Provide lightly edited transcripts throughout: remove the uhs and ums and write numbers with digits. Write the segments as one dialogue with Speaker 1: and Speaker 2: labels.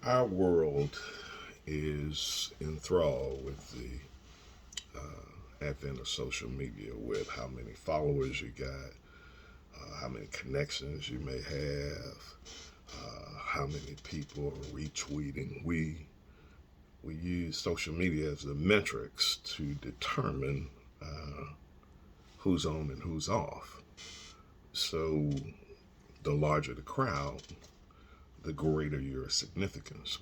Speaker 1: Our world is enthralled with the advent of social media, with how many followers you got, how many connections you may have, how many people are retweeting. We use social media as the metrics to determine who's on and who's off. So the larger the crowd, the greater your significance.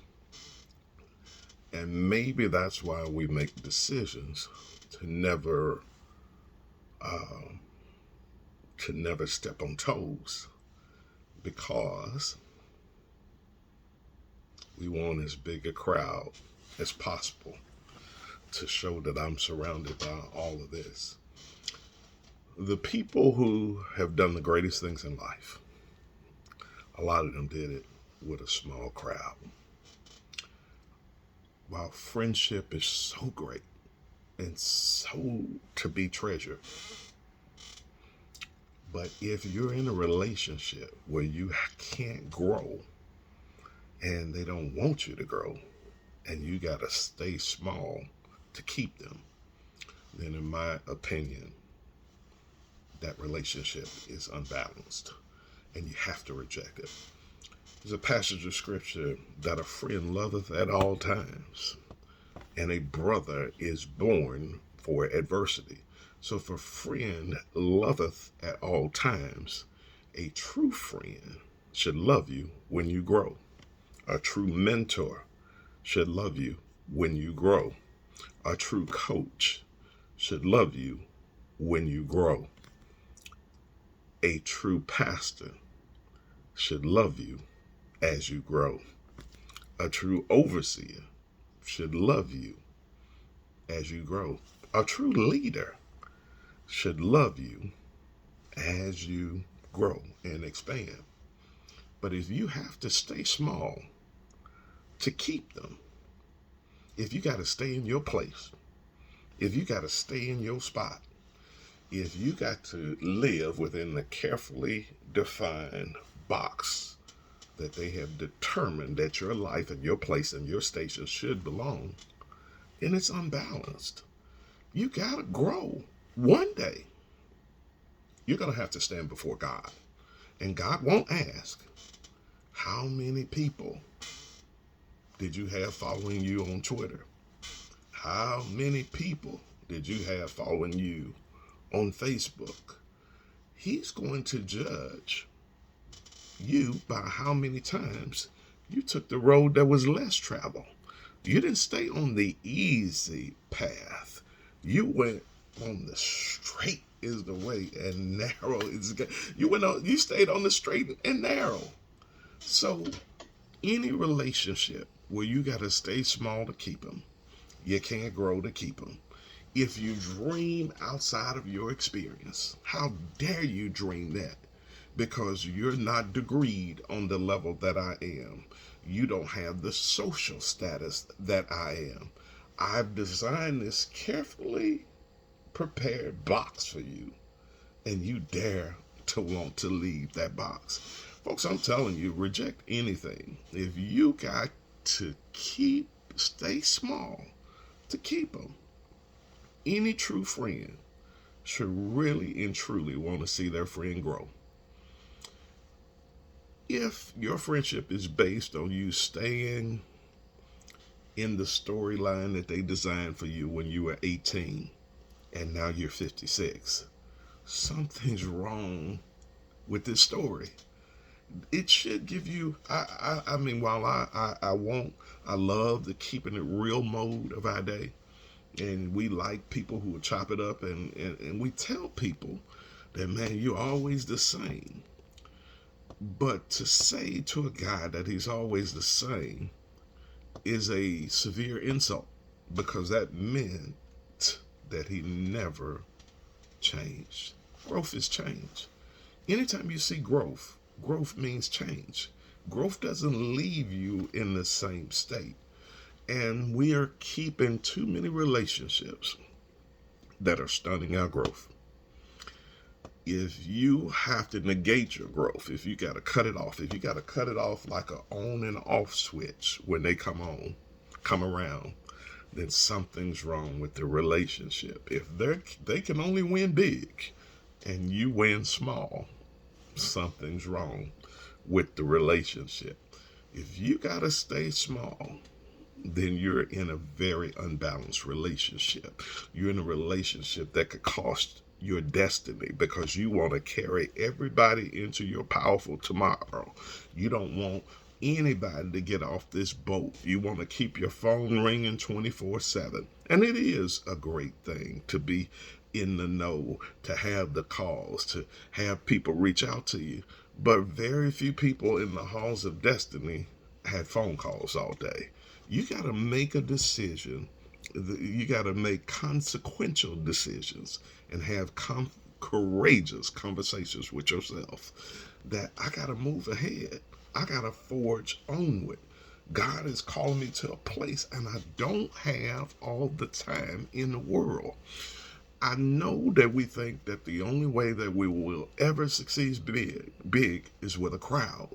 Speaker 1: And maybe that's why we make decisions to never uh, step on toes, because we want as big a crowd as possible to show that I'm surrounded by all of this. The people who have done the greatest things in life, a lot of them did it with a small crowd. While friendship is so great and so to be treasured, but if you're in a relationship where you can't grow and they don't want you to grow and you got to stay small to keep them, then in my opinion, that relationship is unbalanced and you have to reject it. There's a passage of scripture that a friend loveth at all times, and a brother is born for adversity. So if a friend loveth at all times, a true friend should love you when you grow. A true mentor should love you when you grow. A true coach should love you when you grow. A true pastor should love you as you grow. A true overseer should love you as you grow. A true leader should love you as you grow and expand. But if you have to stay small to keep them, if you got to stay in your place, if you got to stay in your spot, if you got to live within the carefully defined box that they have determined that your life and your place and your station should belong, then it's unbalanced. You got to grow. One day, you're going to have to stand before God. And God won't ask, how many people did you have following you on Twitter? How many people did you have following you on Facebook? He's going to judge you by how many times you took the road that was less traveled. You didn't stay on the easy path. You went on the straight is the way and narrow is the. You stayed on the straight and narrow. So any relationship where you got to stay small to keep them, you can't grow to keep them. If you dream outside of your experience, how dare you dream that? Because you're not degreed on the level that I am. You don't have the social status that I am. I've designed this carefully prepared box for you, and you dare to want to leave that box. Folks, I'm telling you, reject anything. If you got to stay small to keep them, any true friend should really and truly want to see their friend grow. If your friendship is based on you staying in the storyline that they designed for you when you were 18 and now you're 56, something's wrong with this story. It should give you, I mean, while I love the keeping it real mode of our day, and we like people who will chop it up, and we tell people that, man, you're always the same. But to say to a guy that he's always the same is a severe insult, because that meant that he never changed. Growth is change. Anytime you see growth, growth means change. Growth doesn't leave you in the same state. And we are keeping too many relationships that are stunning our growth. If you have to negate your growth, if you got to cut it off, if you got to cut it off like a on and off switch when they come around, then something's wrong with the relationship. If they can only win big and you win small, something's wrong with the relationship. If you got to stay small, then you're in a very unbalanced relationship. You're in a relationship that could cost your destiny because you want to carry everybody into your powerful tomorrow. You don't want anybody to get off this boat. You want to keep your phone ringing 24/7. And it is a great thing to be in the know, to have the calls, to have people reach out to you. But very few people in the halls of destiny had phone calls all day. You got to make a decision. You got to make consequential decisions and have courageous conversations with yourself that I got to move ahead. I got to forge onward. God is calling me to a place and I don't have all the time in the world. I know that we think that the only way that we will ever succeed big is with a crowd.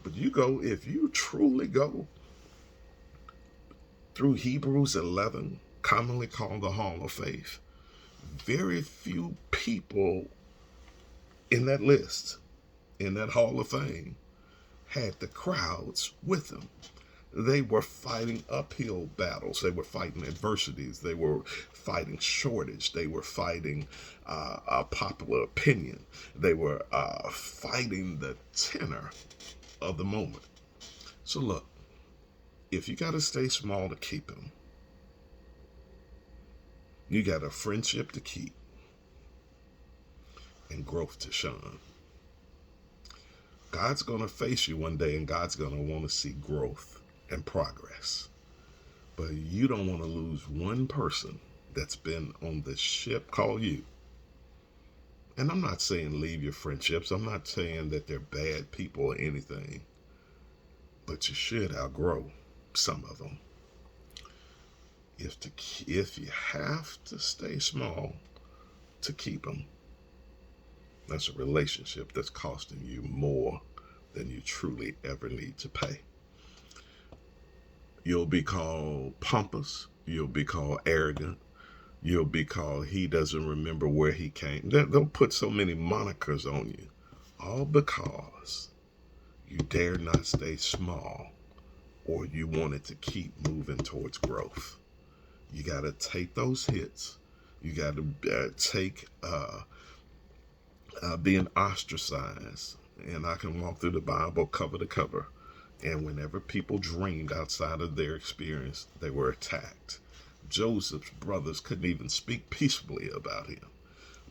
Speaker 1: But if you truly go through Hebrews 11, commonly called the Hall of Faith, very few people in that list, in that Hall of Fame, had the crowds with them. They were fighting uphill battles. They were fighting adversities. They were fighting shortage. They were fighting popular opinion. They were fighting the tenor of the moment. So look, if you got to stay small to keep them, you got a friendship to keep and growth to shun. God's going to face you one day and God's going to want to see growth and progress. But you don't want to lose one person that's been on the ship called you. And I'm not saying leave your friendships. I'm not saying that they're bad people or anything. But you should outgrow some of them. If you have to stay small to keep them, that's a relationship that's costing you more than you truly ever need to pay. You'll be called pompous. You'll be called arrogant. You'll be called he doesn't remember where he came. They'll put so many monikers on you, all because you dare not stay small or you wanted to keep moving towards growth. You got to take those hits. You got to take being ostracized. And I can walk through the Bible cover to cover. And whenever people dreamed outside of their experience, they were attacked. Joseph's brothers couldn't even speak peaceably about him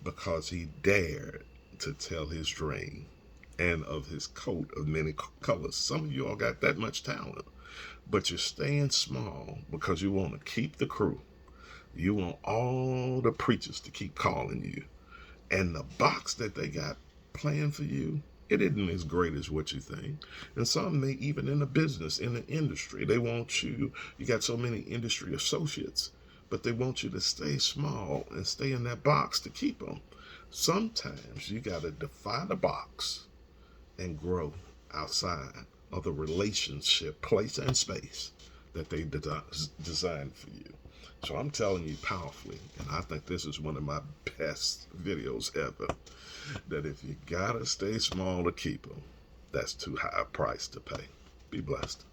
Speaker 1: because he dared to tell his dream and of his coat of many colors. Some of you all got that much talent, but you're staying small because you want to keep the crew. You want all the preachers to keep calling you. And the box that they got planned for you, it isn't as great as what you think. And some may even in the business, in the industry, they want you got so many industry associates, but they want you to stay small and stay in that box to keep them. Sometimes you got to defy the box and grow outside of the relationship, place, and space that they designed for you. So I'm telling you powerfully, and I think this is one of my best videos ever, that if you gotta stay small to keep them, that's too high a price to pay. Be blessed.